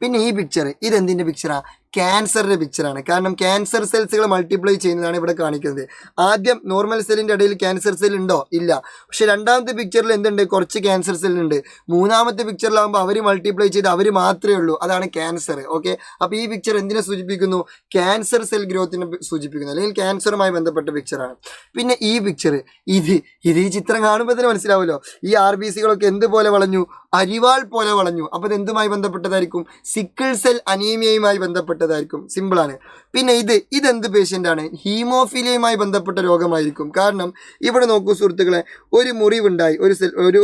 പിന്നെ ഈ പിക്ചർ ഇതെന്തിൻ്റെ പിക്ചറാണ്? ക്യാൻസറിൻ്റെ പിക്ചറാണ്. കാരണം ക്യാൻസർ സെൽസുകൾ മൾട്ടിപ്ലൈ ചെയ്യുന്നതാണ് ഇവിടെ കാണിക്കുന്നത്. ആദ്യം നോർമൽ സെല്ലിൻ്റെ ഇടയിൽ ക്യാൻസർ സെൽ ഉണ്ടോ? ഇല്ല. പക്ഷെ 2ാമത്തെ പിക്ചറിൽ എന്തുണ്ട്? കുറച്ച് ക്യാൻസർ സെല്ലുണ്ട്. 3ാമത്തെ പിക്ചറിലാകുമ്പോൾ അവർ മൾട്ടിപ്ലൈ ചെയ്ത് അവർ മാത്രമേ ഉള്ളൂ, അതാണ് ക്യാൻസർ. ഓക്കെ, അപ്പോൾ ഈ പിക്ചർ എന്തിനെ സൂചിപ്പിക്കുന്നു? ക്യാൻസർ സെൽ ഗ്രോത്തിനെ സൂചിപ്പിക്കുന്നു, അല്ലെങ്കിൽ ക്യാൻസറുമായി ബന്ധപ്പെട്ട പിക്ചറാണ്. പിന്നെ ഈ പിക്ചർ ഈ ചിത്രം കാണുമ്പോൾ തന്നെ മനസ്സിലാവുമല്ലോ, ഈ RBCകളൊക്കെ എന്തുപോലെ വളഞ്ഞു? അരിവാൾ പോലെ വളഞ്ഞു. അപ്പോൾ ഇത് എന്തുമായി ബന്ധപ്പെട്ടതായിരിക്കും? Sickle cell അനീമിയയുമായി ബന്ധപ്പെട്ടതായിരിക്കും. സിമ്പിളാണ്. പിന്നെ ഇതെന്ത് പേഷ്യൻ്റാണ്? ഹീമോഫീലിയയുമായി ബന്ധപ്പെട്ട രോഗമായിരിക്കും. കാരണം ഇവിടെ നോക്കൂ സുഹൃത്തുക്കളെ, ഒരു മുറിവുണ്ടായി,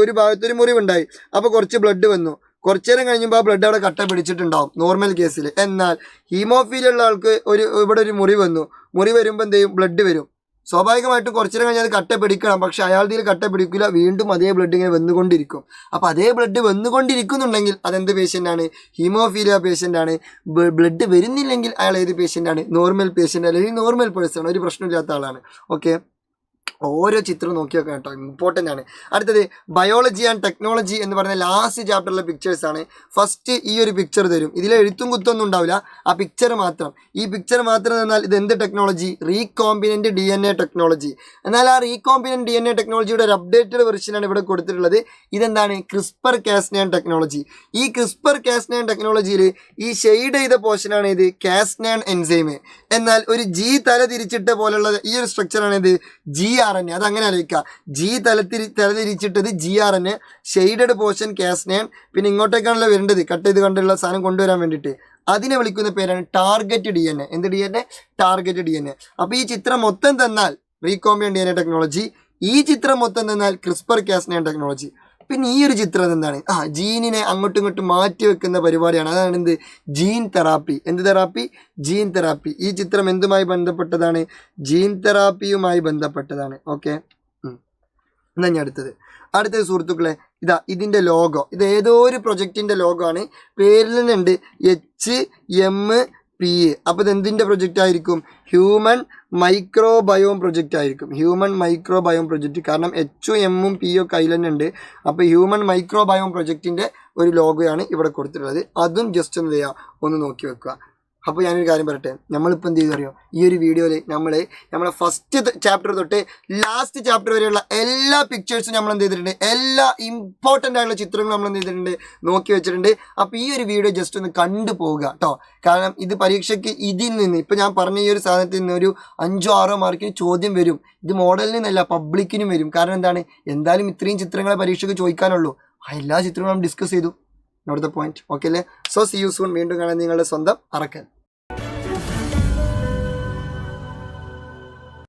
ഒരു ഭാഗത്തൊരു മുറിവുണ്ടായി. അപ്പോൾ കുറച്ച് ബ്ലഡ് വന്നു. കുറച്ചു നേരം കഴിയുമ്പോൾ ആ ബ്ലഡ് അവിടെ കട്ട പിടിച്ചിട്ടുണ്ടാവും നോർമൽ കേസിൽ. എന്നാൽ ഹീമോഫീലിയ ഉള്ള ആൾക്ക് ഇവിടെ ഒരു മുറി വന്നു. മുറി വരുമ്പോൾ എന്ത് ചെയ്യും? ബ്ലഡ് വരും. സ്വാഭാവികമായിട്ടും കുറച്ചു നേരം കഴിഞ്ഞാൽ അത് കട്ട പിടിക്കണം, പക്ഷെ അയാളുടെ കട്ട പിടിക്കില്ല, വീണ്ടും അതേ ബ്ലഡ് ഇങ്ങനെ വന്നുകൊണ്ടിരിക്കും. അപ്പോൾ അതേ ബ്ലഡ് വന്നുകൊണ്ടിരിക്കുന്നുണ്ടെങ്കിൽ അതെന്ത് പേഷ്യൻ്റാണ്? ഹീമോഫീലിയ പേഷ്യൻ്റാണ്. ബ്ലഡ് വരുന്നില്ലെങ്കിൽ അയാൾ ഏത് പേഷ്യൻ്റാണ്? നോർമൽ പേഷ്യൻ്റ് അല്ലെങ്കിൽ നോർമൽ പേഴ്സൺ, ഒരു പ്രശ്നമില്ലാത്ത ആളാണ്. ഓക്കെ, ഓരോ ചിത്രം നോക്കി വെക്കാം കേട്ടോ, ഇമ്പോർട്ടൻ്റ് ആണ്. അടുത്തത് ബയോളജി ആൻഡ് ടെക്നോളജി എന്ന് പറയുന്ന ലാസ്റ്റ് ചാപ്റ്ററിലെ പിക്ചേഴ്സ് ആണ്. ഫസ്റ്റ് ഈ ഒരു പിക്ചർ തരും, ഇതിൽ എഴുത്തും കുത്തൊന്നും ഉണ്ടാവില്ല, ആ പിക്ചർ മാത്രം. ഈ പിക്ചർ മാത്രം എന്നാൽ ഇത് എന്ത് ടെക്നോളജി? Recombinant DNA technology. എന്നാൽ ആ റീകോമ്പിനൻ്റ് DNA ടെക്നോളജിയുടെ ഒരു അപ്ഡേറ്റഡ് വെർഷനാണ് ഇവിടെ കൊടുത്തിട്ടുള്ളത്. ഇതെന്താണ്? CRISPR Cas nine technology. ഈ ക്രിസ്പർ കാസ്നൈൻ ടെക്നോളജിയിൽ ഈ ഷെയ്ഡ് ചെയ്ത പോർഷനാണ് ഇത് കാസ്നൈൻ എൻസൈം. എന്നാൽ ഒരു G തല തിരിച്ചിട്ട പോലുള്ള ഈ ഒരു സ്ട്രക്ചറാണ് ഇത് GRNA. അതങ്ങനെ ആലോചിക്കുക, തലതിരിച്ചിട്ടത് GRNA, ഷെയ്ഡഡ് പോർഷൻ കാസ്നൈൻ, പിന്നെ ഇങ്ങോട്ടേക്കാണല്ലോ വരേണ്ടത് കട്ട് ചെയ്ത് കണ്ടുള്ള സാധനം കൊണ്ടുവരാൻ വേണ്ടിയിട്ട്. അതിനെ വിളിക്കുന്ന പേരാണ് ടാർഗറ്റ് DNA. എന്ത് DNA? Target DNA. അപ്പോൾ ഈ ചിത്രം മൊത്തം തന്നാൽ റീകോമ്പിനൻ്റ് DNA ടെക്നോളജി, ഈ ചിത്രം മൊത്തം തന്നാൽ ക്രിസ്പർ കാസ്നൈൻ ടെക്നോളജി. പിന്നെ ഈ ഒരു ചിത്രം എന്താണ്? ജീനിനെ അങ്ങോട്ടും ഇങ്ങോട്ടും മാറ്റി വെക്കുന്ന പരിപാടിയാണ്. അതാണ് എന്ത്? Gene therapy. എന്ത് തെറാപ്പി? Gene therapy. ഈ ചിത്രം എന്തുമായി ബന്ധപ്പെട്ടതാണ്? ജീൻ തെറാപ്പിയുമായി ബന്ധപ്പെട്ടതാണ്. ഓക്കെ, എന്നാ ഞാൻ അടുത്തത് സുഹൃത്തുക്കളെ, ഇതിൻ്റെ ലോഗോ, ഇത് ഏതോ ഒരു പ്രൊജക്റ്റിൻ്റെ ലോഗോ ആണ്. പേരിൽ തന്നെയുണ്ട് HMPA. അപ്പോൾ ഇത് എന്തിൻ്റെ പ്രൊജക്റ്റ് ആയിരിക്കും? ഹ്യൂമൻ മൈക്രോബയോം പ്രൊജക്റ്റ് ആയിരിക്കും. ഹ്യൂമൻ മൈക്രോബയോം പ്രൊജക്റ്റ്, കാരണം H ഉം M ഉം P ഒക്കെ അതിൽ തന്നെ ഉണ്ട്. അപ്പോൾ ഹ്യൂമൻ മൈക്രോബയോം പ്രൊജക്റ്റിൻ്റെ ഒരു ലോഗോയാണ് ഇവിടെ കൊടുത്തിട്ടുള്ളത്. അതും ജസ്റ്റ് എന്ത് ചെയ്യുക, ഒന്ന് നോക്കി വെക്കുക. അപ്പോൾ ഞാനൊരു കാര്യം പറയട്ടെ, നമ്മളിപ്പോൾ എന്ത് ചെയ്തറിയോ, ഈ ഒരു വീഡിയോയിൽ നമ്മളെ ഫസ്റ്റ് ചാപ്റ്റർ തൊട്ട് ലാസ്റ്റ് ചാപ്റ്റർ വരെയുള്ള എല്ലാ പിക്ചേഴ്സും നമ്മൾ എന്ത് ചെയ്തിട്ടുണ്ട്, എല്ലാ ഇമ്പോർട്ടൻ്റ് ആയിട്ടുള്ള ചിത്രങ്ങളും നമ്മൾ എന്ത് ചെയ്തിട്ടുണ്ട്, നോക്കി വെച്ചിട്ടുണ്ട്. അപ്പോൾ ഈ ഒരു വീഡിയോ ജസ്റ്റ് ഒന്ന് കണ്ടു പോവുക കേട്ടോ. കാരണം ഇത് പരീക്ഷയ്ക്ക് ഇതിൽ നിന്ന് ഇപ്പോൾ ഞാൻ പറഞ്ഞ ഈ ഒരു സാധനത്തിൽ നിന്ന് ഒരു 5-6 മാർക്കിന് ചോദ്യം വരും. ഇത് മോഡലിൽ നിന്നല്ല, പബ്ലിക്കിനും വരും. കാരണം എന്താണ്, എന്തായാലും ഇത്രയും ചിത്രങ്ങളെ പരീക്ഷയ്ക്ക് ചോദിക്കാനുള്ളൂ. ആ എല്ലാ ചിത്രങ്ങളും ഡിസ്കസ് ചെയ്തു. Note the point. ഓക്കെ അല്ലേ? So see you soon. വീണ്ടും കാണാൻ നിങ്ങളുടെ സ്വന്തം അറക്കൽ.